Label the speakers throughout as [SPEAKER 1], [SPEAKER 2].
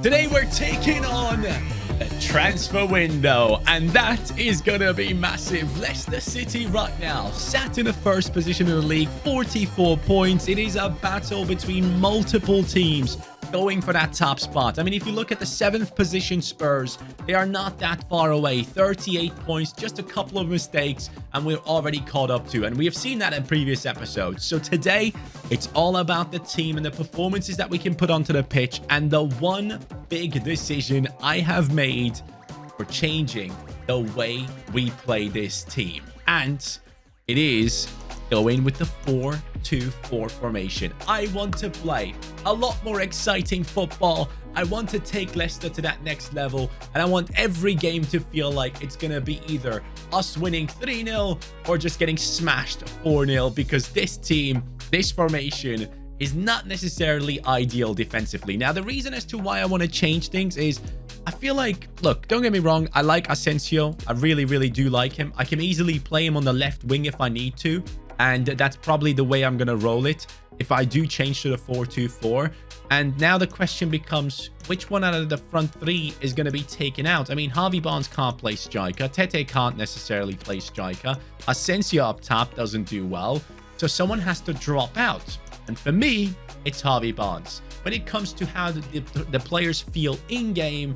[SPEAKER 1] Today we're taking on the transfer window, and that is gonna be massive. Leicester City right now sat in the first position in the league, 44 points. It is a battle between multiple teams going for that top spot. I mean, if you look at the 7th position Spurs, they are not that far away. 38 points, just a couple of mistakes, and we're already caught up to. And we have seen that in previous episodes. So today, it's all about the team and the performances that we can put onto the pitch. And the one big decision I have made for changing the way we play this team. And it is going with the 4-2-4 formation. I want to play a lot more exciting football. I want to take Leicester to that next level, and I want every game to feel like it's going to be either us winning 3-0 or just getting smashed 4-0, because this team, this formation is not necessarily ideal defensively. Now, the reason as to why I want to change things is I feel like, look, don't get me wrong, I like Asensio. I really, really do like him. I can easily play him on the left wing if I need to, and that's probably the way I'm going to roll it if I do change to the 4-2-4. And now the question becomes, which one out of the front three is going to be taken out? I mean, Harvey Barnes can't play striker. Tete can't necessarily play striker. Asensio up top doesn't do well. So someone has to drop out. And for me, it's Harvey Barnes. When it comes to how the players feel in-game,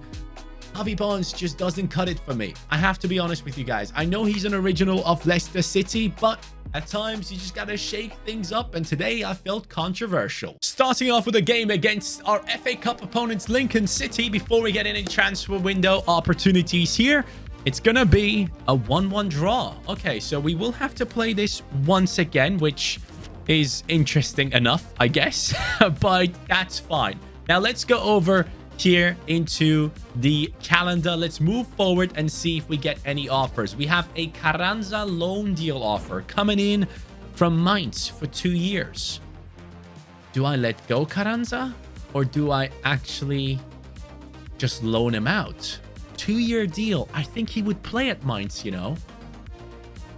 [SPEAKER 1] Harvey Barnes just doesn't cut it for me. I have to be honest with you guys. I know he's an original of Leicester City, but at times you just gotta shake things up, and today I felt controversial. Starting off with a game against our FA Cup opponents, Lincoln City. Before we get any transfer window opportunities here, it's gonna be a 1-1 draw. Okay, so we will have to play this once again, which is interesting enough, I guess, but that's fine. Now let's go over here into the calendar. Let's move forward and see if we get any offers. We have a Carranza loan deal offer coming in from Mainz for 2 years. Do I let go Carranza, or do I actually just loan him out? 2-year deal. I think he would play at Mainz, you know.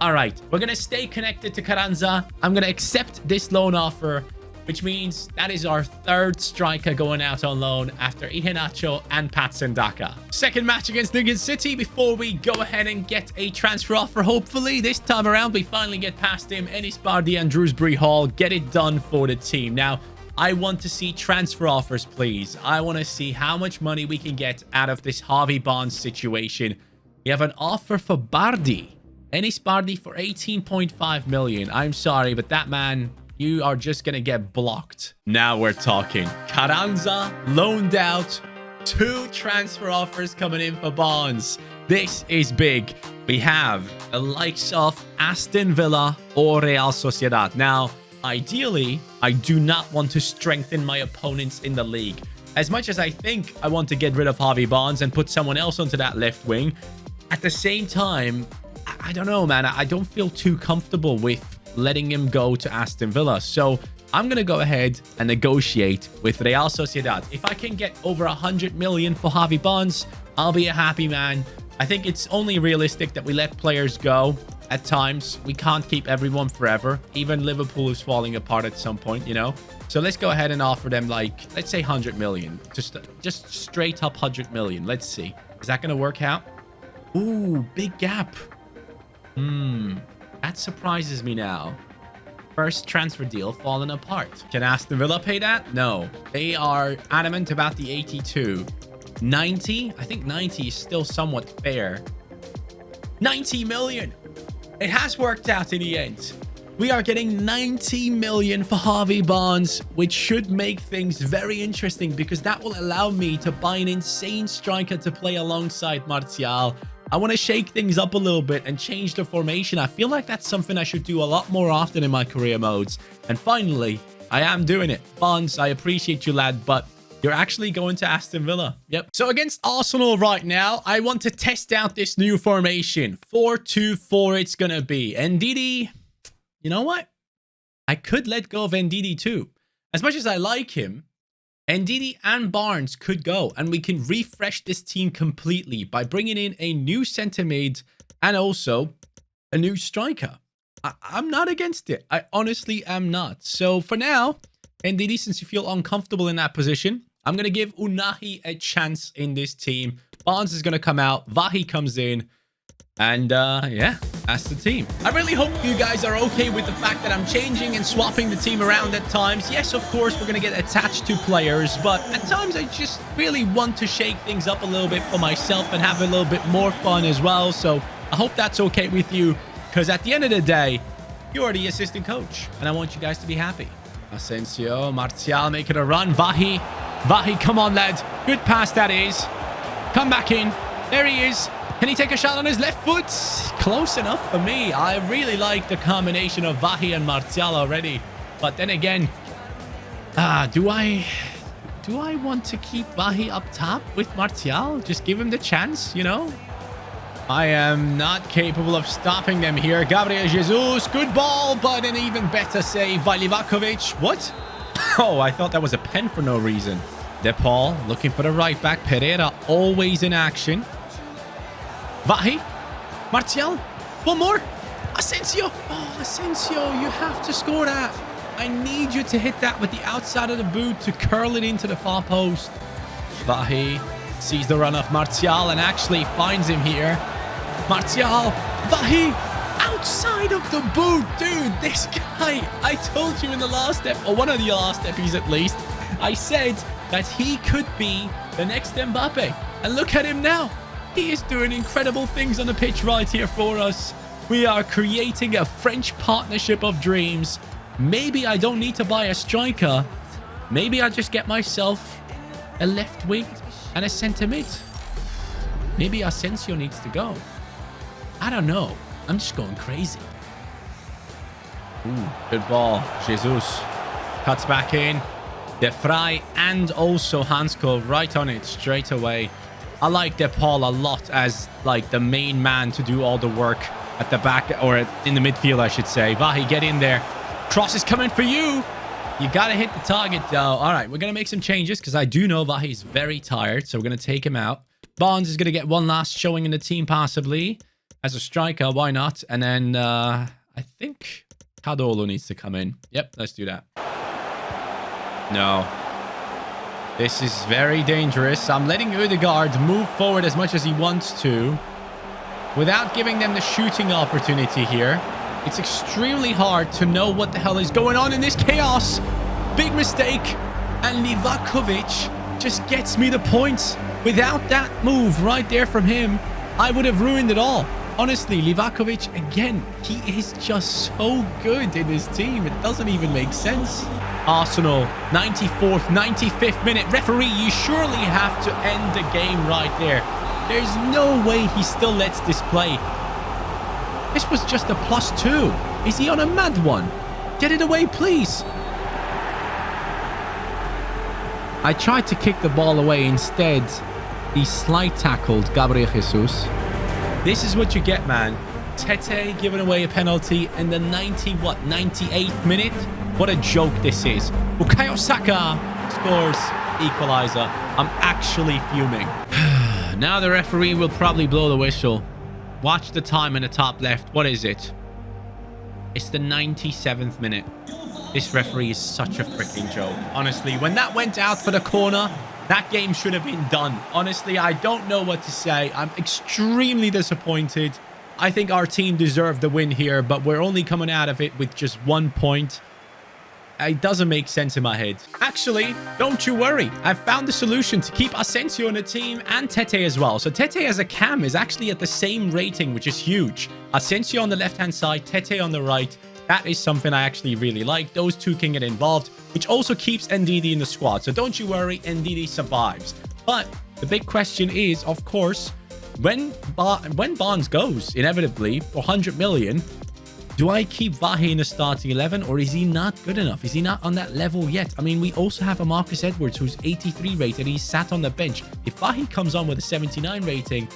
[SPEAKER 1] All right, we're going to stay connected to Carranza. I'm going to accept this loan offer, which means that is our 3rd striker going out on loan after Iheanacho and Patson Daka. Second match against Lincoln City before we go ahead and get a transfer offer. Hopefully, this time around, we finally get past him. Ennis Bardi and Drewsbury Hall. Get it done for the team. Now, I want to see transfer offers, please. I want to see how much money we can get out of this Harvey Barnes situation. We have an offer for Bardi. Ennis Bardi for 18.5 million. I'm sorry, but that man, you are just going to get blocked. Now we're talking. Carranza loaned out. 2 transfer offers coming in for Barnes. This is big. We have the likes of Aston Villa or Real Sociedad. Now, ideally, I do not want to strengthen my opponents in the league. As much as I think I want to get rid of Harvey Barnes and put someone else onto that left wing, at the same time, I don't know, man. I don't feel too comfortable with letting him go to Aston Villa. So I'm going to go ahead and negotiate with Real Sociedad. If I can get over 100 million for Harvey Barnes, I'll be a happy man. I think it's only realistic that we let players go at times. We can't keep everyone forever. Even Liverpool is falling apart at some point, you know. So let's go ahead and offer them, like, let's say 100 million. Just straight up 100 million. Let's see. Is that going to work out? Ooh, big gap. That surprises me now. First transfer deal falling apart. Can Aston Villa pay that? No. They are adamant about the 82. 90? I think 90 is still somewhat fair. 90 million. It has worked out in the end. We are getting 90 million for Harvey Barnes, which should make things very interesting, because that will allow me to buy an insane striker to play alongside Martial. I want to shake things up a little bit and change the formation. I feel like that's something I should do a lot more often in my career modes. And finally, I am doing it. Barnes, I appreciate you, lad, but you're actually going to Aston Villa. Yep. So against Arsenal right now, I want to test out this new formation. 4-2-4 it's going to be. Ndidi, you know what? I could let go of Ndidi too. As much as I like him, Ndidi and Barnes could go, and we can refresh this team completely by bringing in a new centre mid and also a new striker. I'm not against it. I honestly am not. So for now, Ndidi, since you feel uncomfortable in that position, I'm going to give Unahi a chance in this team. Barnes is going to come out. Vahi comes in. And yeah, that's the team. I really hope you guys are okay with the fact that I'm changing and swapping the team around at times. Yes, of course, we're going to get attached to players, but at times I just really want to shake things up a little bit for myself and have a little bit more fun as well. So I hope that's okay with you, because at the end of the day, you're the assistant coach, and I want you guys to be happy. Asensio, Martial making a run. Vahi, come on, lad. Good pass that is. Come back in. There he is. Can he take a shot on his left foot? Close enough for me. I really like the combination of Vahi and Martial already. But then again, do I want to keep Vahi up top with Martial? Just give him the chance, you know? I am not capable of stopping them here. Gabriel Jesus, good ball, but an even better save by Livakovic. What? Oh, I thought that was a pen for no reason. De Paul looking for the right back. Pereira always in action. Vahi, Martial, one more. Asensio. Oh, Asensio, you have to score that. I need you to hit that with the outside of the boot to curl it into the far post. Vahi sees the run of Martial and actually finds him here. Martial, Vahi, outside of the boot. Dude, this guy, I told you in the last step, or one of the last episodes at least, I said that he could be the next Mbappe. And look at him now. He is doing incredible things on the pitch right here for us. We are creating a French partnership of dreams. Maybe I don't need to buy a striker. Maybe I just get myself a left wing and a centre mid. Maybe Asensio needs to go. I don't know. I'm just going crazy. Ooh, good ball. Jesus cuts back in. De Vrij and also Hansko right on it straight away. I like De Paul a lot as like the main man to do all the work at the back, or in the midfield, I should say. Vahi, get in there. Cross is coming for you. You got to hit the target, though. All right, we're going to make some changes because I do know Vahi is very tired, so we're going to take him out. Barnes is going to get one last showing in the team, possibly. As a striker, why not? And then I think Kadolo needs to come in. Yep, let's do that. No. This is very dangerous. I'm letting Ødegaard move forward as much as he wants to without giving them the shooting opportunity here. It's extremely hard to know what the hell is going on in this chaos. Big mistake. And Livakovic just gets me the points. Without that move right there from him, I would have ruined it all. Honestly, Livakovic, again, he is just so good in this team. It doesn't even make sense. Arsenal, 94th, 95th minute. Referee, you surely have to end the game right there. There's no way he still lets this play. This was just a +2. Is he on a mad one? Get it away, please. I tried to kick the ball away. Instead, he slide tackled Gabriel Jesus. This is what you get, man. Tete giving away a penalty in the 98th minute. What a joke this is. Bukayo Saka scores equalizer. I'm actually fuming. Now the referee will probably blow the whistle. Watch the time in the top left. What is it? It's the 97th minute. This referee is such a freaking joke. Honestly, when that went out for the corner, that game should have been done. Honestly, I don't know what to say. I'm extremely disappointed. I think our team deserved the win here, but we're only coming out of it with just 1 point. It doesn't make sense in my head. Actually, don't you worry. I've found the solution to keep Asensio on the team and Tete as well. So Tete as a cam is actually at the same rating, which is huge. Asensio on the left-hand side, Tete on the right. That is something I actually really like. Those two can get involved, which also keeps Ndidi in the squad. So don't you worry, Ndidi survives. But the big question is, of course, when Barnes goes, inevitably, for 100 million, do I keep Vahi in the starting 11, or is he not good enough? Is he not on that level yet? I mean, we also have a Marcus Edwards who's 83 rated. He's sat on the bench. If Vahi comes on with a 79 rating,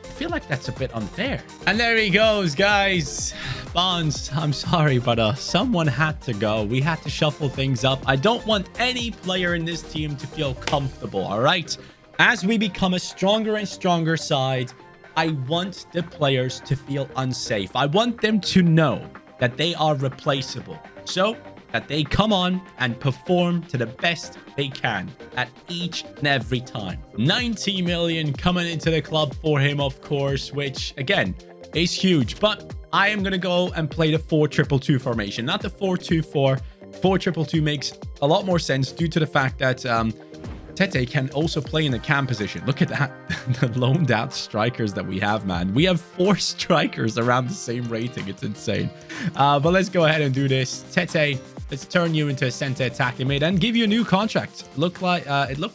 [SPEAKER 1] I feel like that's a bit unfair. And there he goes, guys. Barnes, I'm sorry, but someone had to go. We had to shuffle things up. I don't want any player in this team to feel comfortable, all right? As we become a stronger and stronger side, I want the players to feel unsafe. I want them to know that they are replaceable. So that they come on and perform to the best they can at each and every time. 90 million coming into the club for him, of course, which again is huge. But I am going to go and play the 4-2-2 formation, not the 4-2-4. 4-2-2 makes a lot more sense due to the fact that Tete can also play in the cam position. Look at that. The loaned out strikers that we have, man. We have 4 strikers around the same rating. It's insane. But let's go ahead and do this. Tete, let's turn you into a center attacking mid and give you a new contract. It looked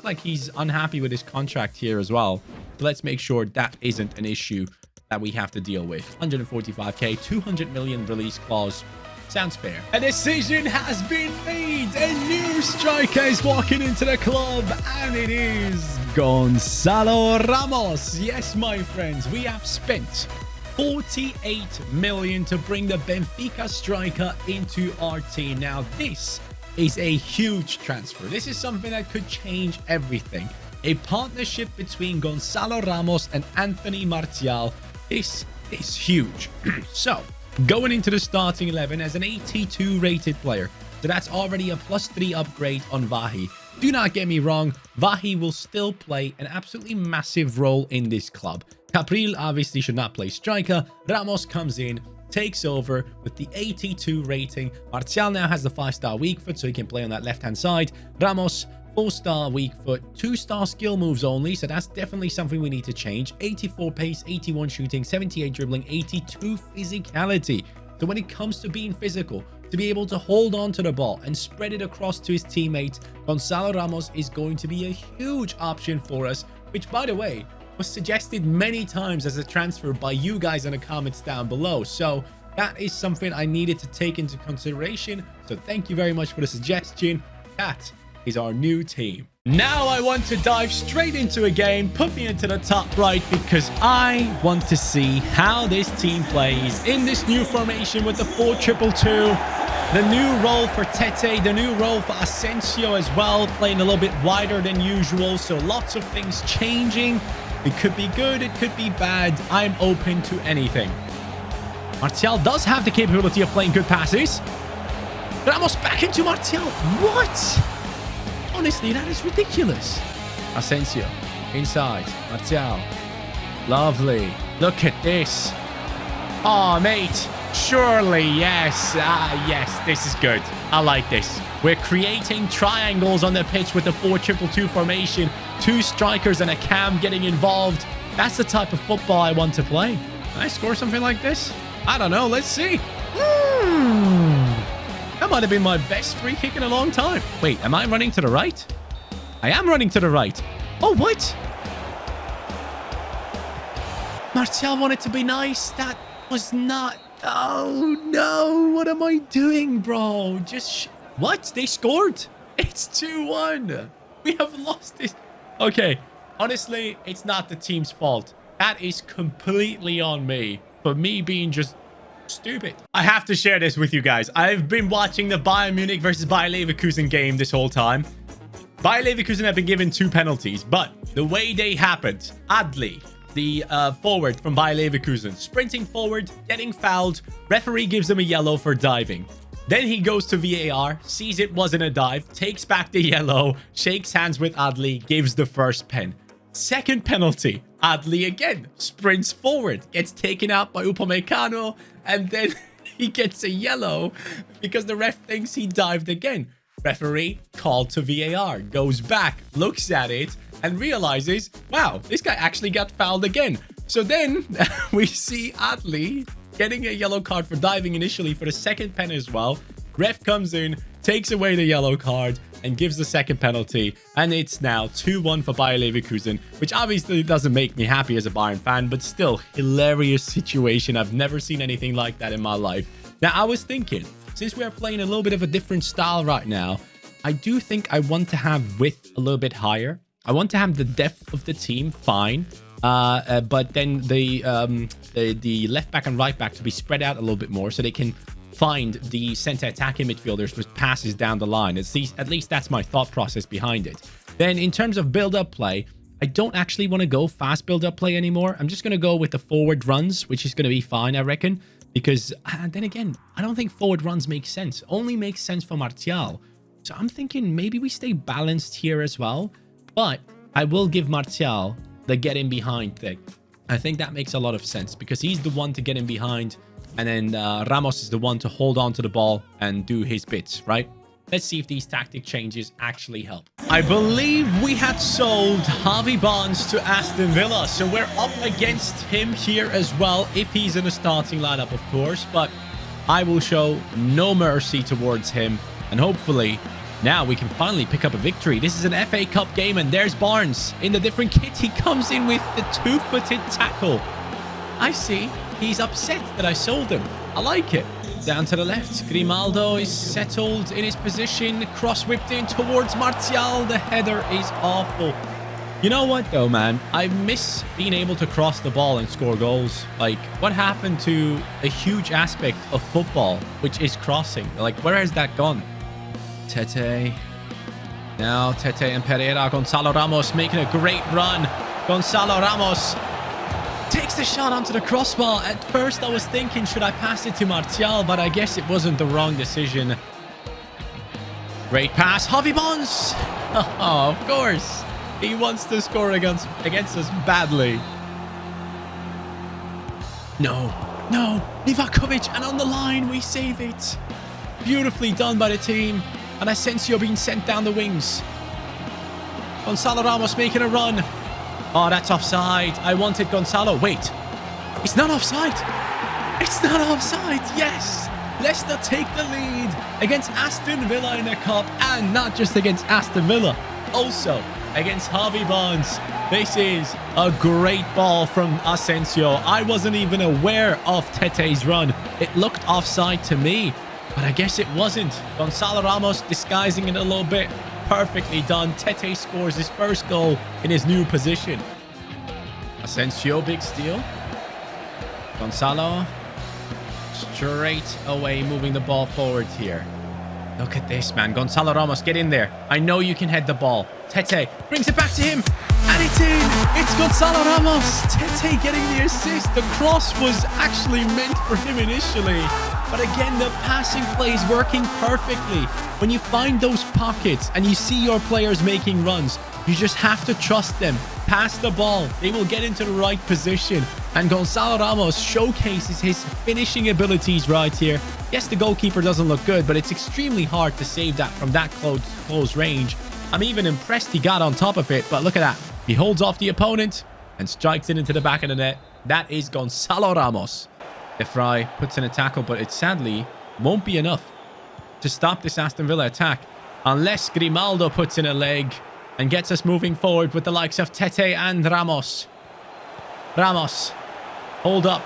[SPEAKER 1] like he's unhappy with his contract here as well. But let's make sure that isn't an issue that we have to deal with. 145k, 200 million release clause. Sounds fair. A decision has been made. A new striker is walking into the club, and it is Gonzalo Ramos. Yes, my friends, we have spent 48 million to bring the Benfica striker into our team. Now, this is a huge transfer. This is something that could change everything. A partnership between Gonzalo Ramos and Anthony Martial. This is huge. So, going into the starting 11 as an 82 rated player. So that's already a +3 upgrade on Vahi. Do not get me wrong, Vahi will still play an absolutely massive role in this club. Capril obviously should not play striker. Ramos comes in, takes over with the 82 rating. Martial now has the 5-star weak foot, so he can play on that left-hand side. Ramos, 4-star weak foot, 2-star skill moves only, so that's definitely something we need to change. 84 pace, 81 shooting, 78 dribbling, 82 physicality. So when it comes to being physical, to be able to hold on to the ball and spread it across to his teammates, Gonzalo Ramos is going to be a huge option for us, which, by the way, was suggested many times as a transfer by you guys in the comments down below. So that is something I needed to take into consideration. So thank you very much for the suggestion. That is our new team. Now I want to dive straight into a game. Put me into the top right because I want to see how this team plays in this new formation with the 4-2-2. The new role for Tete, the new role for Asensio as well, playing a little bit wider than usual. So lots of things changing. It could be good, it could be bad. I'm open to anything. Martial does have the capability of playing good passes. Ramos back into Martial. What? Honestly, that is ridiculous. Asensio, inside. Martial. Lovely. Look at this. Oh, mate. Surely, yes. Yes, this is good. I like this. We're creating triangles on the pitch with the 4-2-2 formation. 2 strikers and a cam getting involved. That's the type of football I want to play. Can I score something like this? I don't know. Let's see. That might have been my best free kick in a long time. Wait, am I running to the right? I am running to the right. Oh, what? Martial wanted to be nice. That was not... Oh, no. What am I doing, bro? What? They scored? It's 2-1. We have lost this. Okay. Honestly, it's not the team's fault. That is completely on me. For me being just... stupid. I have to share this with you guys. I've been watching the Bayern Munich versus Bayer Leverkusen game this whole time. Bayer Leverkusen have been given 2 penalties, but the way they happened, Adli, the forward from Bayer Leverkusen, sprinting forward, getting fouled. Referee gives him a yellow for diving. Then he goes to VAR, sees it wasn't a dive, takes back the yellow, shakes hands with Adli, gives the first pen. Second penalty, Adli again sprints forward, gets taken out by Upamecano, and then he gets a yellow because the ref thinks he dived again. Referee called to VAR, goes back, looks at it, and realizes, wow, this guy actually got fouled again. So then we see Adli getting a yellow card for diving initially for the second pen as well. Ref comes in, takes away the yellow card, and gives the second penalty. And it's now 2-1 for Bayer Leverkusen, which obviously doesn't make me happy as a Bayern fan, but still, hilarious situation. I've never seen anything like that in my life. Now, I was thinking, since we are playing a little bit of a different style right now, I do think I want to have width a little bit higher. I want to have the depth of the team fine, but then the left back and right back to be spread out a little bit more so they can find the center attacking midfielders with passes down the line. At least that's my thought process behind it. Then in terms of build-up play, I don't actually want to go fast build-up play anymore. I'm just going to go with the forward runs, which is going to be fine, I reckon. Because then again, I don't think forward runs make sense. Only makes sense for Martial. So I'm thinking maybe we stay balanced here as well. But I will give Martial the get in behind thing. I think that makes a lot of sense because he's the one to get in behind. And then Ramos is the one to hold on to the ball and do his bits, right? Let's see if these tactic changes actually help. I believe we had sold Javi Barnes to Aston Villa. So we're up against him here as well, if he's in the starting lineup, of course. But I will show no mercy towards him. And hopefully now we can finally pick up a victory. This is an FA Cup game and there's Barnes in the different kit. He comes in with the two-footed tackle. I see. He's upset that I sold him. I like it. Down to the left. Grimaldo is settled in his position. Cross whipped in towards Martial. The header is awful. You know what, though, man? I miss being able to cross the ball and score goals. Like, what happened to a huge aspect of football, which is crossing? Like, where has that gone? Tete. Now, Tete and Pereira. Gonzalo Ramos making a great run. Gonzalo Ramos takes the shot onto the crossbar. At first, I was thinking, should I pass it to Martial? But I guess it wasn't the wrong decision. Great pass. Javi Barnes. Oh, of course. He wants to score against us badly. No. Livakovic. And on the line, we save it. Beautifully done by the team. And Asensio being sent down the wings. Gonzalo Ramos making a run. Oh, that's offside. I wanted Gonzalo. Wait. It's not offside. It's not offside. Yes. Leicester take the lead against Aston Villa in the cup. And not just against Aston Villa. Also against Javi Barnes. This is a great ball from Asensio. I wasn't even aware of Tete's run. It looked offside to me. But I guess it wasn't. Gonzalo Ramos disguising it a little bit. Perfectly done. Tete scores his first goal in his new position. Asensio, big steal. Gonzalo straight away moving the ball forward here. Look at this, man. Gonzalo Ramos, get in there. I know you can head the ball. Tete brings it back to him. And it's in. It's Gonzalo Ramos. Tete getting the assist. The cross was actually meant for him initially. But again, the passing play is working perfectly. When you find those pockets and you see your players making runs, you just have to trust them. Pass the ball. They will get into the right position. And Gonzalo Ramos showcases his finishing abilities right here. Yes, the goalkeeper doesn't look good, but it's extremely hard to save that from that close range. I'm even impressed he got on top of it, but look at that. He holds off the opponent and strikes it into the back of the net. That is Gonzalo Ramos. De Vrij puts in a tackle, but it sadly won't be enough to stop this Aston Villa attack unless Grimaldo puts in a leg and gets us moving forward with the likes of Tete and Ramos. Ramos, hold up.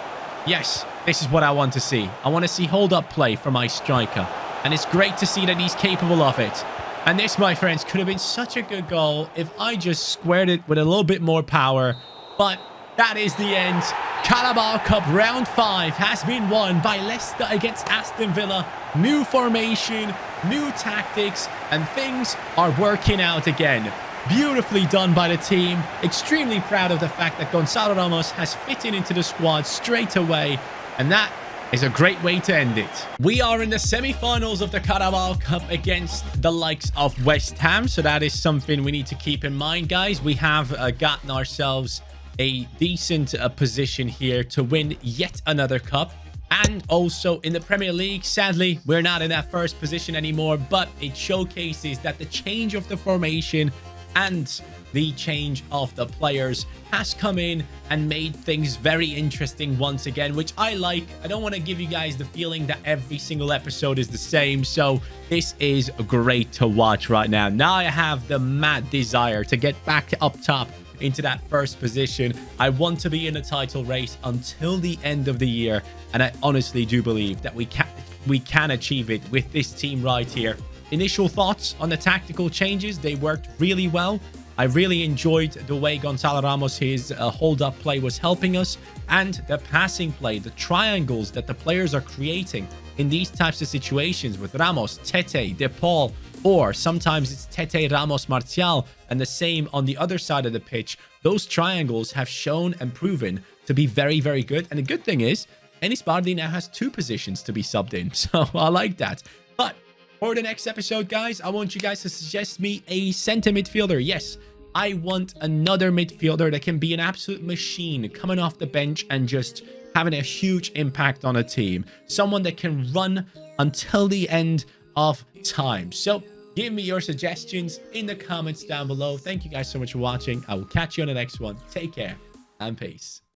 [SPEAKER 1] Yes, this is what I want to see. I want to see hold up play from my striker. And it's great to see that he's capable of it. And this, my friends, could have been such a good goal if I just squared it with a little bit more power. But that is the end. Carabao Cup Round 5 has been won by Leicester against Aston Villa. New formation, new tactics, and things are working out again. Beautifully done by the team. Extremely proud of the fact that Gonzalo Ramos has fitted into the squad straight away. And that is a great way to end it. We are in the semi-finals of the Carabao Cup against the likes of West Ham. So that is something we need to keep in mind, guys. We have gotten ourselves a decent position here to win yet another cup. And also in the Premier League, sadly, we're not in that first position anymore. But it showcases that the change of the formation and the change of the players has come in and made things very interesting once again, which I like. I don't want to give you guys the feeling that every single episode is the same. So this is great to watch right now. Now I have the mad desire to get back up top into that first position. I want to be in a title race until the end of the year. And I honestly do believe that we can achieve it with this team right here. Initial thoughts on the tactical changes. They worked really well. I really enjoyed the way Gonzalo Ramos, his hold-up play was helping us. And the passing play, the triangles that the players are creating in these types of situations with Ramos, Tete, De Paul, or sometimes it's Tete, Ramos, Martial, and the same on the other side of the pitch. Those triangles have shown and proven to be very, very good. And the good thing is, Enis Bardi now has 2 positions to be subbed in. So I like that. But for the next episode, guys, I want you guys to suggest me a center midfielder. Yes, I want another midfielder that can be an absolute machine coming off the bench and just having a huge impact on a team. Someone that can run until the end of time. So give me your suggestions in the comments down below. Thank you guys so much for watching. I will catch you on the next one. Take care and peace.